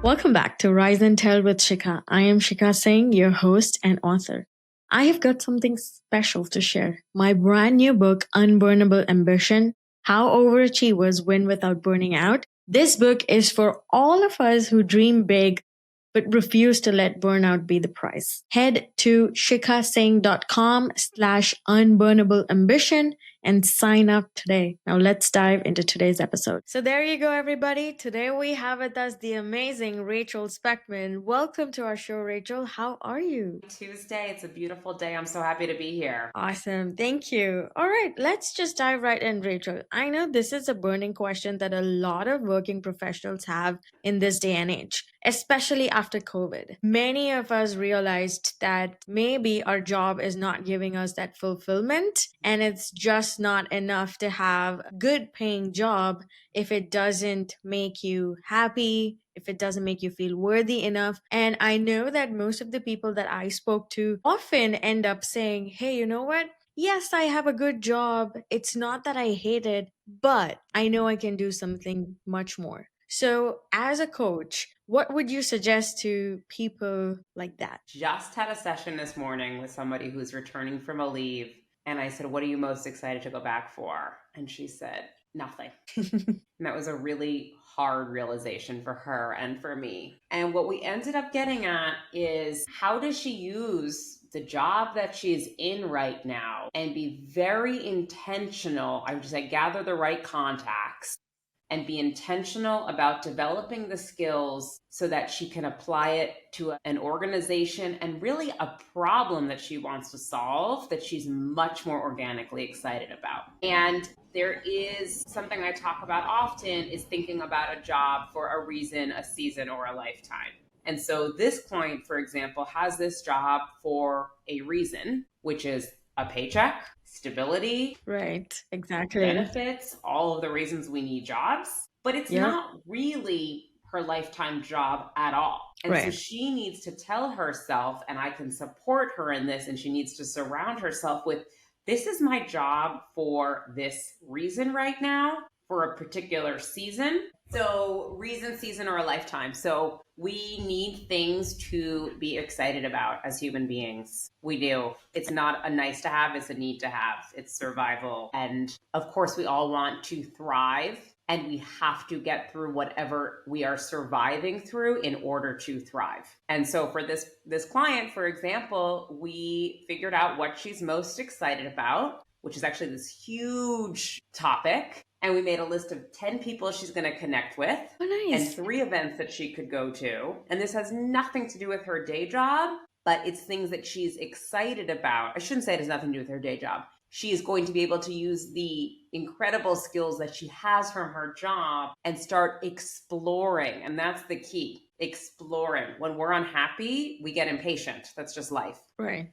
Welcome back to Rise and Tell with Sheekha. I am Sheekha Singh, your host and author. I have got something special to share. My brand new book, Unburnable Ambition: How Overachievers Win Without Burning Out. This book is for all of us who dream big but refuse to let burnout be the price. Head to shikhasingh.com/unburnable ambition and sign up today. Now let's dive into today's episode. So there you go, everybody. Today we have with us the amazing Rachel Speckman. Welcome to our show, Rachel. How are you? Tuesday. It's a beautiful day. I'm so happy to be here. Awesome. Thank you. All right, let's just dive right in, Rachel. I know this is a burning question that a lot of working professionals have in this day and age, especially after COVID. Many of us realized that maybe our job is not giving us that fulfillment, and it's just not enough to have a good paying job if it doesn't make you happy, if it doesn't make you feel worthy enough. And I know that most of the people that I spoke to often end up saying, hey, you know what? Yes, I have a good job. It's not that I hate it, but I know I can do something much more. So, as a coach, what would you suggest to people like that? Just had a session this morning with somebody who's returning from a leave. And I said, what are you most excited to go back for? And she said, nothing. And that was a really hard realization for her and for me. And what we ended up getting at is, how does she use the job that she's in right now and be very intentional? I would say gather the right contacts and be intentional about developing the skills so that she can apply it to an organization and really a problem that she wants to solve that she's much more organically excited about. And there is something I talk about often, is thinking about a job for a reason, a season, or a lifetime. And so this client, for example, has this job for a reason, which is a paycheck, stability, Right, exactly. benefits, all of the reasons we need jobs, but it's not really her lifetime job at all. And so she needs to tell herself, and I can support her in this, and she needs to surround herself with, this is my job for this reason right now, for a particular season. So reason, season, or a lifetime. So we need things to be excited about as human beings. We do. It's not a nice to have, it's a need to have. It's survival. And of course, we all want to thrive, and we have to get through whatever we are surviving through in order to thrive. And so for this client, for example, we figured out what she's most excited about, which is actually this huge topic. And we made a list of 10 people she's going to connect with. Oh, nice. And 3 events that she could go to. And this has nothing to do with her day job, but it's things that she's excited about. I shouldn't say it has nothing to do with her day job. She is going to be able to use the incredible skills that she has from her job and start exploring. And that's the key, exploring. When we're unhappy, we get impatient. That's just life. Right.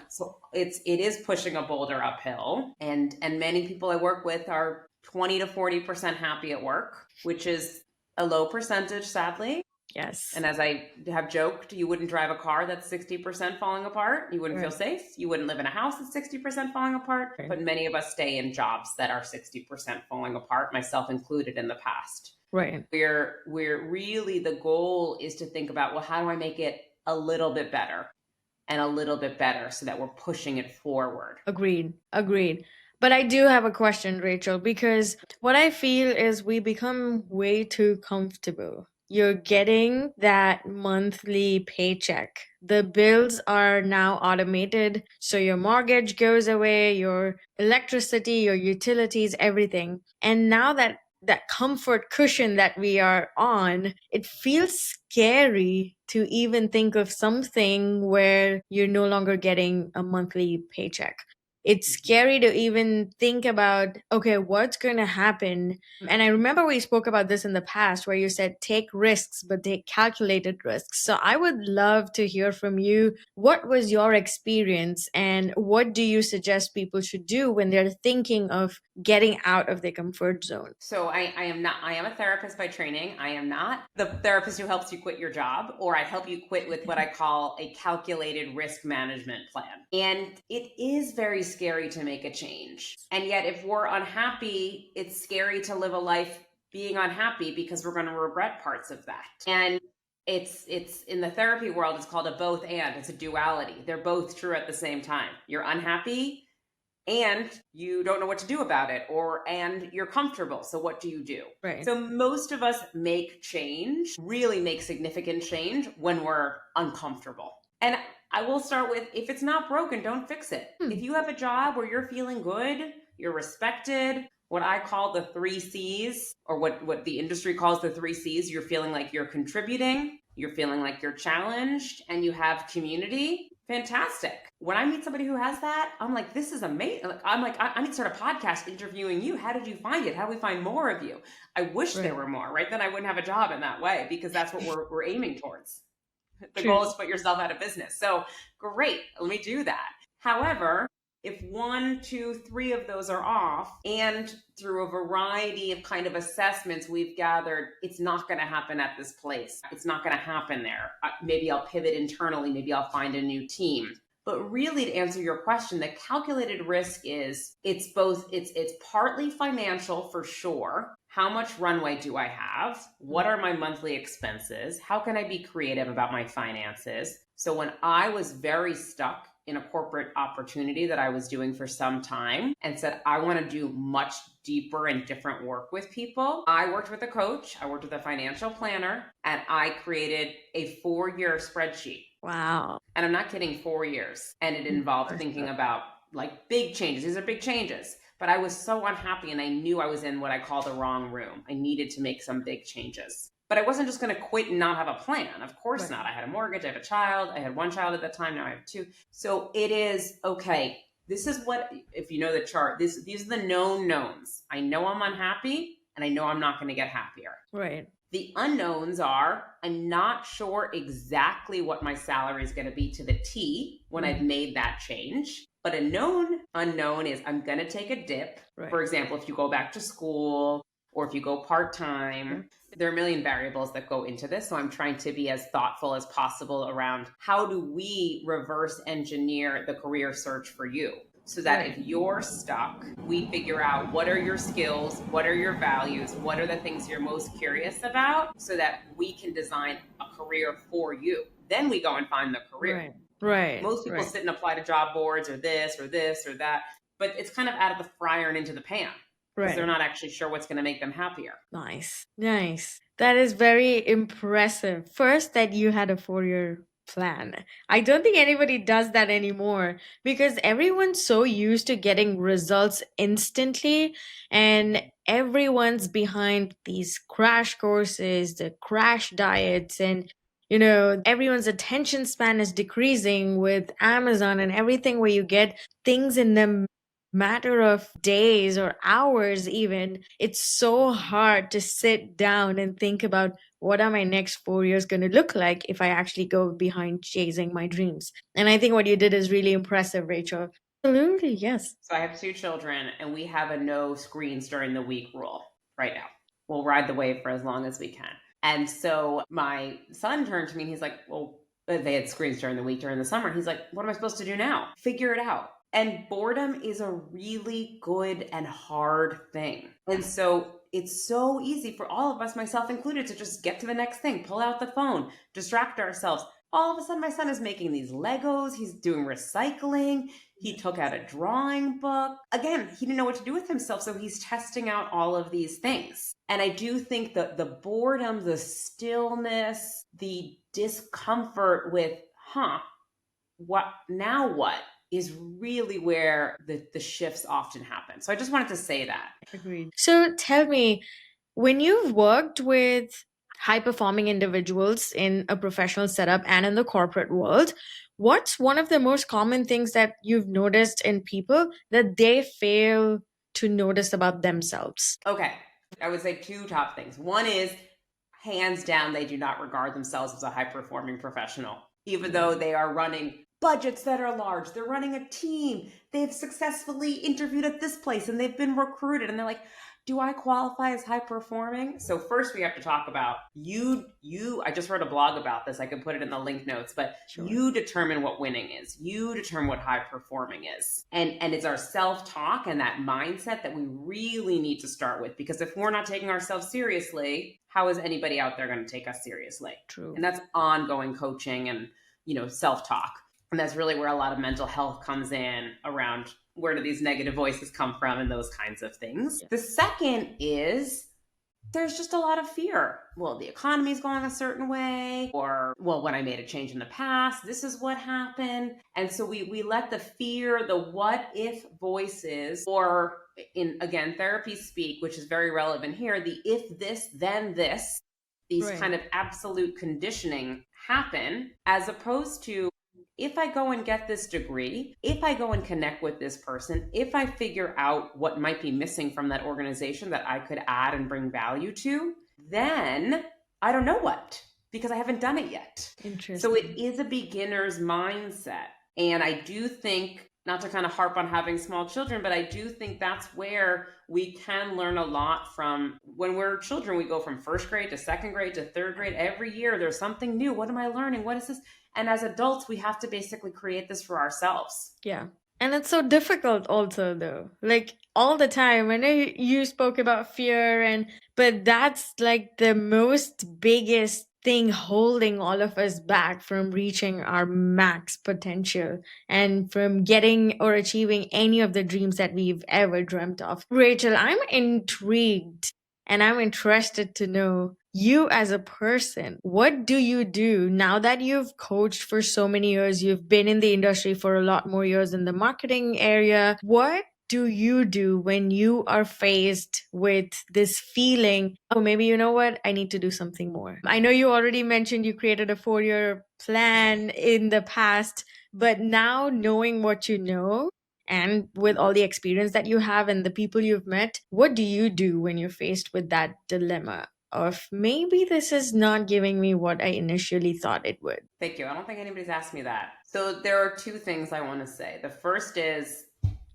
So it is pushing a boulder uphill. And many people I work with are 20 to 40% happy at work, which is a low percentage, sadly. Yes. And as I have joked, you wouldn't drive a car that's 60% falling apart. You wouldn't feel safe. You wouldn't live in a house that's 60% falling apart. Right. But many of us stay in jobs that are 60% falling apart, myself included in the past. Right. We're really, the goal is to think about, well, how do I make it a little bit better and a little bit better so that we're pushing it forward? Agreed. But I do have a question, Rachel, because what I feel is we become way too comfortable. You're getting that monthly paycheck. The bills are now automated. So your mortgage goes away, your electricity, your utilities, everything. And now that comfort cushion that we are on, it feels scary to even think of something where you're no longer getting a monthly paycheck. It's scary to even think about, okay, what's going to happen? And I remember we spoke about this in the past where you said take risks, but take calculated risks. So I would love to hear from you. What was your experience, and what do you suggest people should do when they're thinking of getting out of their comfort zone? So I am a therapist by training. I am not the therapist who helps you quit your job, or I help you quit with what I call a calculated risk management plan. And it is very scary to make a change. And yet if we're unhappy, it's scary to live a life being unhappy because we're going to regret parts of that. And It's in the therapy world, it's called a both and. It's a duality. They're both true at the same time. You're unhappy and you don't know what to do about it, and you're comfortable. So what do you do? Right. So most of us make change, really make significant change when we're uncomfortable. And I will start with, if it's not broken, don't fix it. If you have a job where you're feeling good, you're respected, what I call the 3 C's, or what the industry calls the 3 C's, you're feeling like you're contributing, you're feeling like you're challenged, and you have community, fantastic. When I meet somebody who has that, I'm like, this is amazing. I'm like, I need to start a podcast interviewing you. How did you find it? How do we find more of you? I wish there were more, right? Then I wouldn't have a job in that way, because that's what we're aiming towards. The goal is to put yourself out of business. So great, let me do that. However, if 1, 2, 3 of those are off, and through a variety of kind of assessments we've gathered, it's not going to happen at this place. It's not going to happen there. Maybe I'll pivot internally. Maybe I'll find a new team. But really, to answer your question, the calculated risk is it's partly financial for sure. How much runway do I have? What are my monthly expenses? How can I be creative about my finances? So when I was very stuck in a corporate opportunity that I was doing for some time and said, I want to do much deeper and different work with people, I worked with a coach, I worked with a financial planner, and I created a 4-year spreadsheet. Wow. And I'm not kidding, 4 years. And it involved thinking about like big changes. These are big changes. But I was so unhappy, and I knew I was in what I call the wrong room. I needed to make some big changes. But I wasn't just going to quit and not have a plan. Of course not. I had a mortgage, I have a child. I had 1 child at that time, now I have 2. So it is, okay, this is what, if you know the chart, these are the known knowns. I know I'm unhappy, and I know I'm not going to get happier. Right. The unknowns are, I'm not sure exactly what my salary is going to be to the T when I've made that change. But a known unknown is I'm going to take a dip. Right. For example, if you go back to school or if you go part-time, there are a million variables that go into this. So I'm trying to be as thoughtful as possible around how do we reverse engineer the career search for you? So that if you're stuck, we figure out what are your skills, what are your values, what are the things you're most curious about, so that we can design a career for you. Then we go and find the career. Right. Most people sit and apply to job boards or this or that, but it's kind of out of the fryer and into the pan. Because they're not actually sure what's going to make them happier. Nice. That is very impressive. First, that you had a 4-year plan. I don't think anybody does that anymore, because everyone's so used to getting results instantly, and everyone's behind these crash courses, the crash diets, and everyone's attention span is decreasing with Amazon and everything, where you get things in the matter of days or hours even. It's so hard to sit down and think about, what are my next 4 years going to look like if I actually go behind chasing my dreams? And I think what you did is really impressive, Rachel. Absolutely, yes. So I have 2 children, and we have a no screens during the week rule right now. We'll ride the wave for as long as we can. And so my son turned to me and he's like, well, they had screens during the week during the summer. He's like, what am I supposed to do now? Figure it out. And boredom is a really good and hard thing. And so it's so easy for all of us, myself included, to just get to the next thing, pull out the phone, distract ourselves. All of a sudden, my son is making these Legos. He's doing recycling. He took out a drawing book. Again, he didn't know what to do with himself, so he's testing out all of these things. And I do think that the boredom, the stillness, the discomfort with, what is really where the shifts often happen. So I just wanted to say that. Agreed. So tell me, when you've worked with high-performing individuals in a professional setup and in the corporate world, what's one of the most common things that you've noticed in people that they fail to notice about themselves? Okay, I would say 2 top things. One is, hands down, they do not regard themselves as a high-performing professional, even though they are running budgets that are large. They're running a team. They've successfully interviewed at this place and they've been recruited. And they're like, do I qualify as high performing? So first we have to talk about you I just wrote a blog about this. I can put it in the link notes, but Sure. you determine what winning is. You determine what high performing is. And it's our self-talk and that mindset that we really need to start with, because if we're not taking ourselves seriously, how is anybody out there going to take us seriously? True. And that's ongoing coaching and, self-talk. And that's really where a lot of mental health comes in, around where do these negative voices come from and those kinds of things. Yeah. The second is there's just a lot of fear. Well, the economy's going a certain way, or, well, when I made a change in the past, this is what happened. And so we let the fear, the what if voices, or in, again, therapy speak, which is very relevant here, the if this, then this, these Right. kind of absolute conditioning happen, as opposed to, if I go and get this degree, if I go and connect with this person, if I figure out what might be missing from that organization that I could add and bring value to, then I don't know what, because I haven't done it yet. So it Interesting. is a beginner's mindset. And I do think, not to kind of harp on having small children, but I do think that's where we can learn a lot from. When we're children, we go from first grade to second grade to third grade. Every year there's something new. What am I learning? What is this? And as adults, we have to basically create this for ourselves. Yeah. And it's so difficult also though. Like all the time. I know you spoke about fear but that's like the most biggest thing holding all of us back from reaching our max potential and from getting or achieving any of the dreams that we've ever dreamt of. Rachel, I'm intrigued and I'm interested to know you as a person. What do you do now that you've coached for so many years? You've been in the industry for a lot more years in the marketing area. What do you do when you are faced with this feeling, oh, maybe you know what? I need to do something more. I know you already mentioned you created a 4-year plan in the past, but now knowing what you know, and with all the experience that you have and the people you've met, what do you do when you're faced with that dilemma of maybe this is not giving me what I initially thought it would? Thank you. I don't think anybody's asked me that. So there are two things I want to say. The first is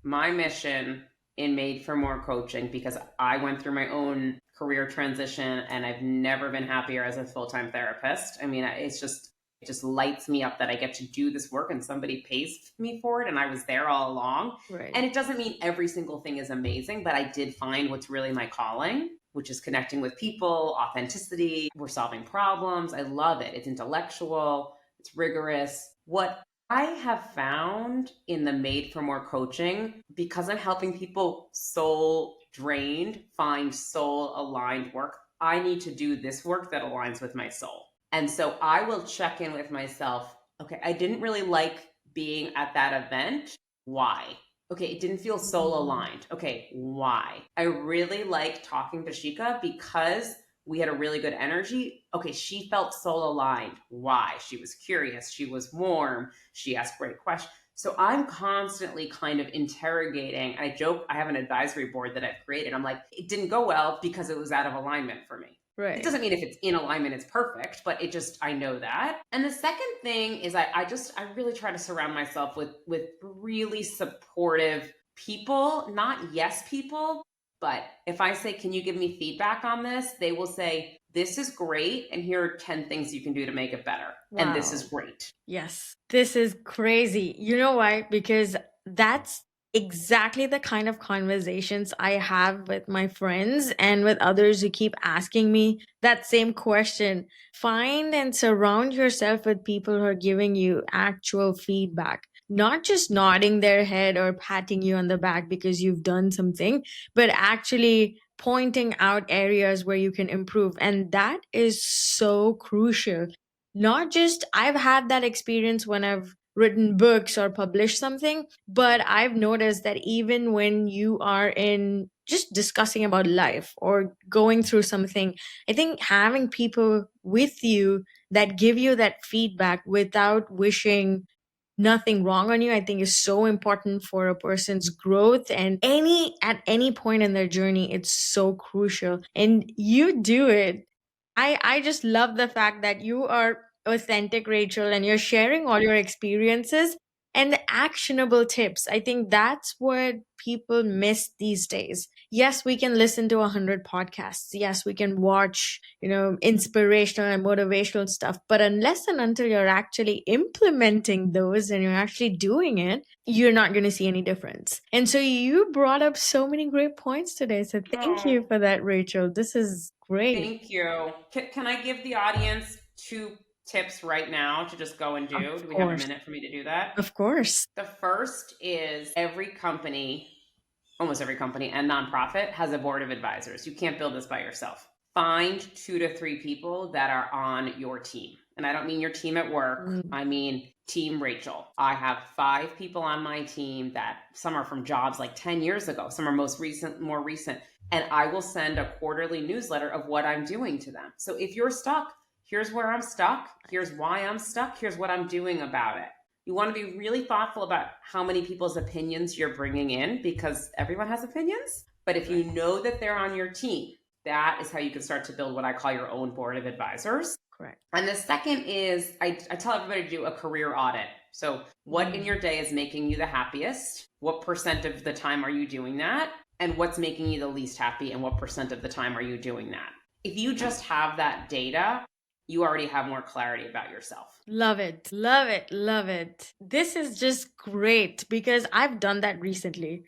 my mission in Made for More coaching, because I went through my own career transition and I've never been happier as a full-time therapist. I mean, it just lights me up that I get to do this work and somebody pays me for it, and I was there all along. Right. And it doesn't mean every single thing is amazing, but I did find what's really my calling, which is connecting with people, authenticity. We're solving problems. I love it. It's intellectual, it's rigorous. What I have found in the Made for More coaching, because I'm helping people soul drained find soul aligned work, I need to do this work that aligns with my soul. And so I will check in with myself. Okay, I didn't really like being at that event. Why? Okay, it didn't feel soul aligned. Okay, why? I really like talking to Sheekha because we had a really good energy. Okay, she felt soul aligned. Why? She was curious. She was warm. She asked great questions. So I'm constantly kind of interrogating. I joke, I have an advisory board that I've created. I'm like, it didn't go well because it was out of alignment for me. Right. It doesn't mean if it's in alignment, it's perfect, but I know that. And the second thing is I really try to surround myself with really supportive people, not yes people, but if I say, can you give me feedback on this? They will say, this is great, and here are 10 things you can do to make it better. Wow. And this is great. Yes, this is crazy. You know why? Because that's exactly the kind of conversations I have with my friends and with others who keep asking me that same question. Find and surround yourself with people who are giving you actual feedback, not just nodding their head or patting you on the back because you've done something, but actually pointing out areas where you can improve. And that is so crucial. Not just I've had that experience when I've written books or published something, but I've noticed that even when you are in just discussing about life or going through something, I think having people with you that give you that feedback without wishing nothing wrong on you, I think is so important for a person's growth, and at any point in their journey it's so crucial, and you do it. I just love the fact that you are authentic, Rachel, and you're sharing all your experiences and the actionable tips. I think that's what people miss these days. Yes, we can listen to 100 podcasts. Yes, we can watch, inspirational and motivational stuff. But unless and until you're actually implementing those and you're actually doing it, you're not going to see any difference. And so you brought up so many great points today. So thank Oh, you for that, Rachel. This is great. thank you. Can I give the audience two tips right now to just go and do? Of Do we have a course. minute for me to do that? Of course. The first is every company, almost every company and nonprofit has a board of advisors. You can't build this by yourself. Find 2 to 3 people that are on your team. And I don't mean your team at work. I mean Team Rachel. I have 5 people on my team that some are from jobs like 10 years ago. Some are more recent. And I will send a quarterly newsletter of what I'm doing to them. So if you're stuck, here's where I'm stuck. Here's why I'm stuck. Here's what I'm doing about it. You want to be really thoughtful about how many people's opinions you're bringing in, because everyone has opinions. But if you know that they're on your team, that is how you can start to build what I call your own board of advisors. Correct. And the second is I tell everybody to do a career audit. So what in your day is making you the happiest? What percent of the time are you doing that? And what's making you the least happy? And what percent of the time are you doing that? If you just have that data, you already have more clarity about yourself. Love it. Love it. Love it. This is just great because I've done that recently.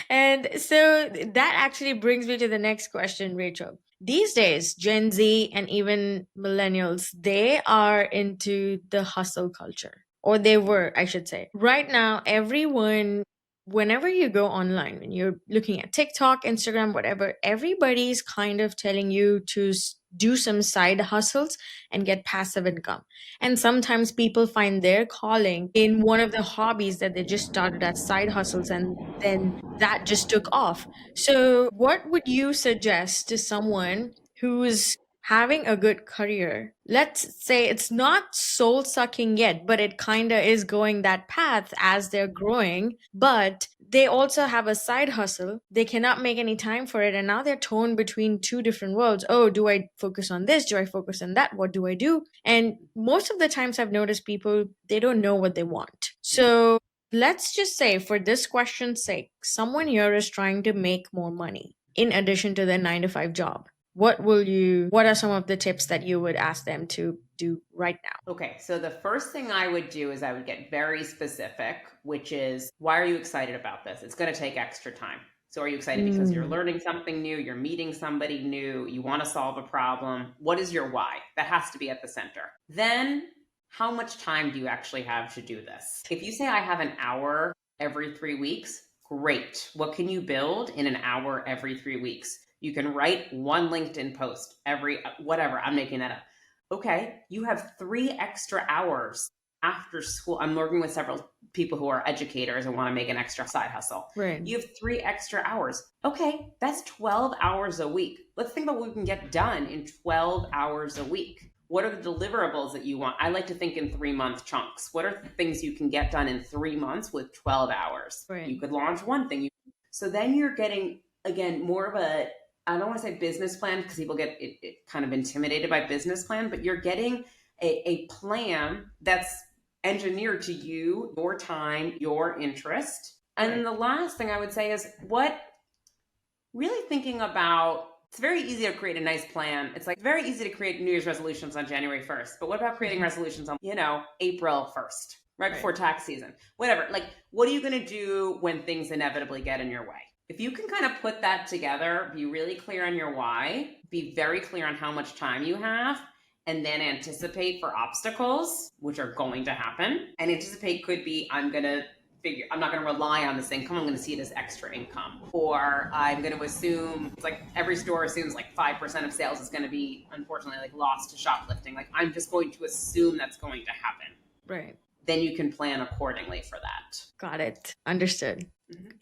And so that actually brings me to the next question, Rachel. These days, Gen Z and even millennials, they are into the hustle culture, or they were, I should say. Right now, everyone, whenever you go online, when you're looking at TikTok, Instagram, whatever, everybody's kind of telling you to do some side hustles and get passive income. And sometimes people find their calling in one of the hobbies that they just started as side hustles, and then that just took off. So, what would you suggest to someone who's having a good career? Let's say it's not soul sucking yet, but it kind of is going that path as they're growing, but they also have a side hustle. They cannot make any time for it. And now they're torn between two different worlds. Oh, do I focus on this? Do I focus on that? What do I do? And most of the times I've noticed people, they don't know what they want. So let's just say, for this question's sake, someone here is trying to make more money in addition to their 9 to 5 job. What are some of the tips that you would ask them to do right now? Okay, so the first thing I would do is I would get very specific, which is, why are you excited about this? It's going to take extra time. So are you excited because you're learning something new, you're meeting somebody new, you want to solve a problem? What is your why? That has to be at the center. Then, how much time do you actually have to do this? If you say I have an hour every 3 weeks, great. What can you build in an hour every 3 weeks? You can write one LinkedIn post every, whatever, I'm making that up. Okay, you have 3 extra hours after school. I'm working with several people who are educators and want to make an extra side hustle. Right. You have 3 extra hours. Okay, that's 12 hours a week. Let's think about what we can get done in 12 hours a week. What are the deliverables that you want? I like to think in 3-month chunks. What are the things you can get done in 3 months with 12 hours? Right. You could launch one thing. So then you're getting, again, more of a, I don't want to say business plan because people get kind of intimidated by business plan, but you're getting a plan that's engineered to you, your time, your interest. And then the last thing I would say is really thinking about, it's very easy to create a nice plan. It's like very easy to create New Year's resolutions on January 1st. But what about creating resolutions on, April 1st, right before tax season? Whatever. Like, what are you going to do when things inevitably get in your way? If you can kind of put that together, be really clear on your why, be very clear on how much time you have, and then anticipate for obstacles, which are going to happen. And anticipate could be, I'm not going to rely on this income. I'm going to see it as extra income. Or I'm going to assume, it's like every store assumes like 5% of sales is going to be, unfortunately, like lost to shoplifting. Like, I'm just going to assume that's going to happen. Right. Then you can plan accordingly for that. Got it. Understood.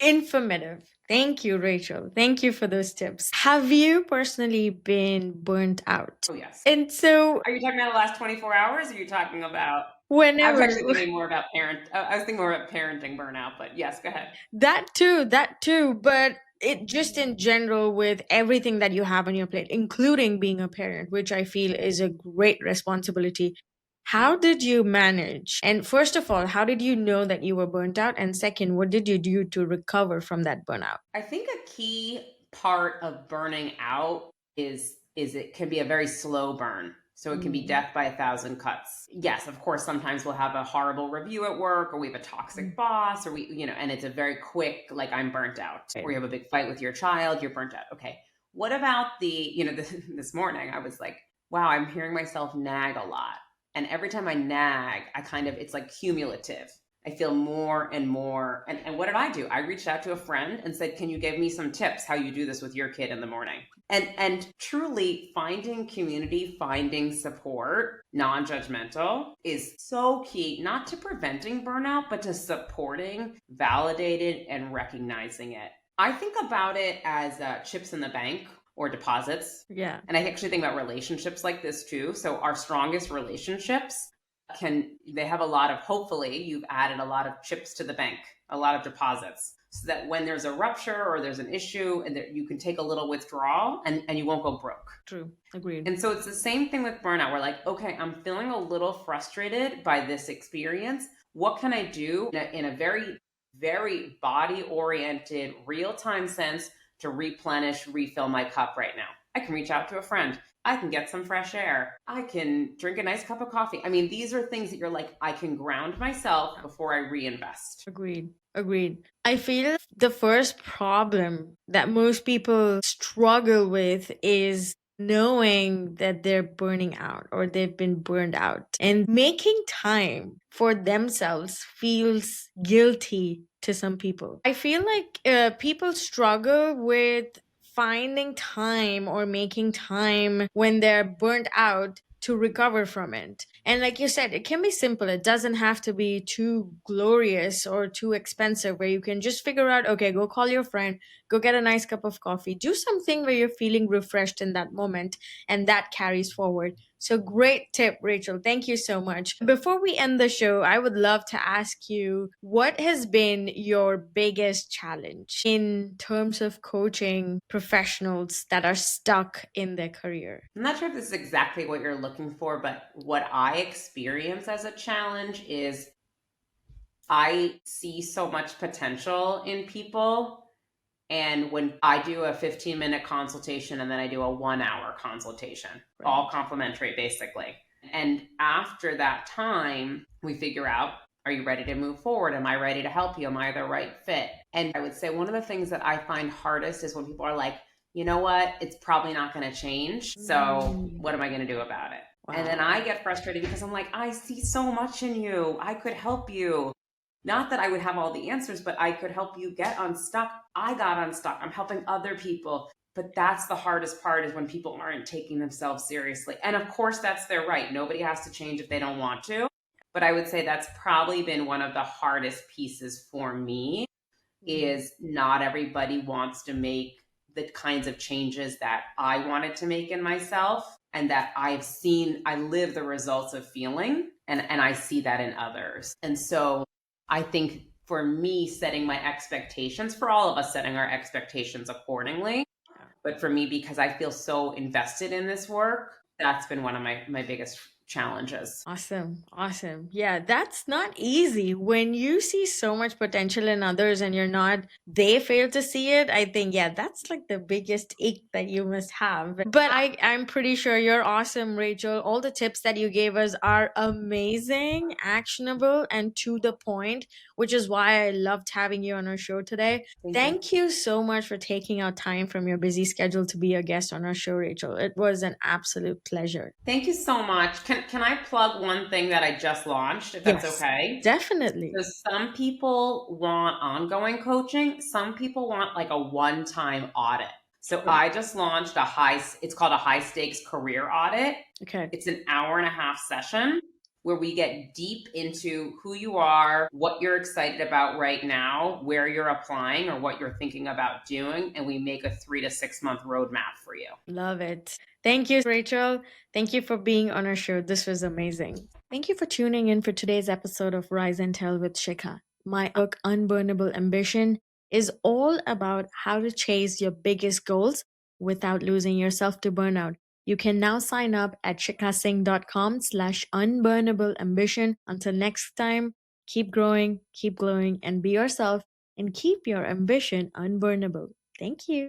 Informative. Thank you, Rachel. Thank you for those tips. Have you personally been burnt out? Oh, yes. And so, are you talking about the last 24 hours? Or are you talking about whenever? I was actually thinking more about parenting burnout, but yes, go ahead. That too. But it just in general, with everything that you have on your plate, including being a parent, which I feel is a great responsibility. How did you manage? And first of all, how did you know that you were burnt out? And second, what did you do to recover from that burnout? I think a key part of burning out is it can be a very slow burn. So it can be death by 1,000 cuts. Yes, of course, sometimes we'll have a horrible review at work, or we have a toxic boss, or and it's a very quick, like, I'm burnt out. Or you have a big fight with your child, you're burnt out. Okay. What about this morning I was like, wow, I'm hearing myself nag a lot. And every time I nag, it's like cumulative. I feel more and more. And what did I do? I reached out to a friend and said, can you give me some tips how you do this with your kid in the morning? And truly finding community, finding support, non-judgmental, is so key, not to preventing burnout, but to supporting, validating, and recognizing it. I think about it as chips in the bank or deposits. Yeah. And I actually think about relationships like this too. So our strongest relationships they have a lot of, hopefully you've added a lot of chips to the bank, a lot of deposits, so that when there's a rupture or there's an issue, and you can take a little withdrawal and you won't go broke. True. Agreed. And so it's the same thing with burnout. We're like, okay, I'm feeling a little frustrated by this experience. What can I do in a very, very body-oriented, real-time sense to replenish, refill my cup right now? I can reach out to a friend. I can get some fresh air. I can drink a nice cup of coffee. I mean, these are things that you're like, I can ground myself before I reinvest. Agreed. Agreed. I feel the first problem that most people struggle with is knowing that they're burning out or they've been burned out, and making time for themselves feels guilty to some people. I feel like people struggle with finding time or making time when they're burnt out to recover from it. And like you said, it can be simple. It doesn't have to be too glorious or too expensive, where you can just figure out, okay, go call your friend, go get a nice cup of coffee, do something where you're feeling refreshed in that moment, and that carries forward. So great tip, Rachel. Thank you so much. Before we end the show, I would love to ask you, what has been your biggest challenge in terms of coaching professionals that are stuck in their career? I'm not sure if this is exactly what you're looking for, but what I experience as a challenge is I see so much potential in people. And when I do a 15-minute consultation and then I do a 1-hour consultation, Right. all complimentary basically. And after that time, we figure out, are you ready to move forward? Am I ready to help you? Am I the right fit? And I would say one of the things that I find hardest is when people are like, you know what, it's probably not going to change. So what am I going to do about it? Wow. And then I get frustrated because I'm like, I see so much in you. I could help you. Not that I would have all the answers, but I could help you get unstuck. I got unstuck. I'm helping other people. But that's the hardest part, is when people aren't taking themselves seriously. And of course, that's their right. Nobody has to change if they don't want to. But I would say that's probably been one of the hardest pieces for me, is not everybody wants to make the kinds of changes that I wanted to make in myself, and that I live the results of feeling, and I see that in others. And so I think for me, setting my expectations, for all of us setting our expectations accordingly, but for me, because I feel so invested in this work, that's been one of my biggest challenges. Awesome. Awesome. Yeah, that's not easy. When you see so much potential in others and they fail to see it, I think, yeah, that's like the biggest ache that you must have. But I'm pretty sure you're awesome, Rachel. All the tips that you gave us are amazing, actionable, and to the point, which is why I loved having you on our show today. Thank you so much for taking out time from your busy schedule to be a guest on our show, Rachel. It was an absolute pleasure. Thank you so much. Can I plug one thing that I just launched, if that's okay? Definitely. So some people want ongoing coaching. Some people want like a one-time audit. So I just launched it's called a high stakes career audit. Okay. It's an 1.5-hour session where we get deep into who you are, what you're excited about right now, where you're applying or what you're thinking about doing, and we make a 3 to 6 month roadmap for you. Love it. Thank you, Rachel. Thank you for being on our show. This was amazing. Thank you for tuning in for today's episode of Rise and Tell with Sheekha. My book, Unburnable Ambition, is all about how to chase your biggest goals without losing yourself to burnout. You can now sign up at shikasing.com/unburnable ambition. Until next time, keep growing, keep glowing, and be yourself, and keep your ambition unburnable. Thank you.